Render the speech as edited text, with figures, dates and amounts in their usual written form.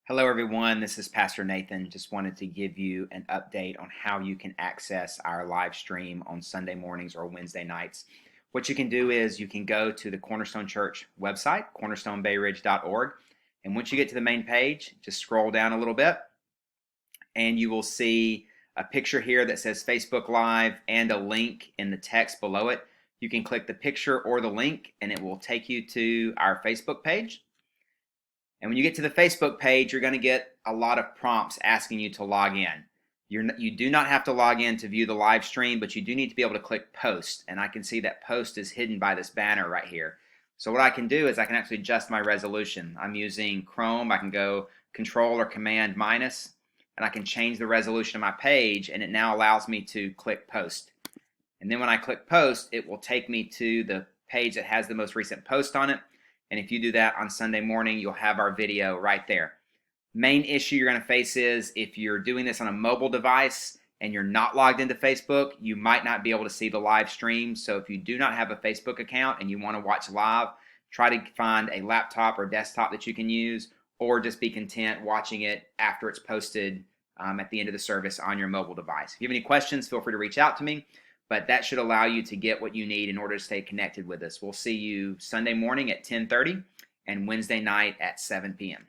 Hello, everyone. This is Pastor Nathan. Just wanted to give you an update on how you can access our live stream on Sunday mornings or Wednesday nights. What you can do is you can go to the Cornerstone Church website, cornerstonebayridge.org. And once you get to the main page, just scroll down a little bit and you will see a picture here that says Facebook Live and a link in the text below it. You can click the picture or the link and it will take you to our Facebook page. And when you get to the Facebook page, you're going to get a lot of prompts asking you to log in. You do not have to log in to view the live stream, but you do need to be able to click post. And I can see that post is hidden by this banner right here. So what I can do is I can actually adjust my resolution. I'm using Chrome. I can go Control or Command minus, and I can change the resolution of my page, and it now allows me to click post. And then when I click post, it will take me to the page that has the most recent post on it. And if you do that on Sunday morning, you'll have our video right there. Main issue you're going to face is if you're doing this on a mobile device and you're not logged into Facebook, you might not be able to see the live stream. So if you do not have a Facebook account and you want to watch live, try to find a laptop or desktop that you can use, or just be content watching it after it's posted at the end of the service on your mobile device. If you have any questions, feel free to reach out to me. But that should allow you to get what you need in order to stay connected with us. We'll see you Sunday morning at 10:30 and Wednesday night at 7 p.m.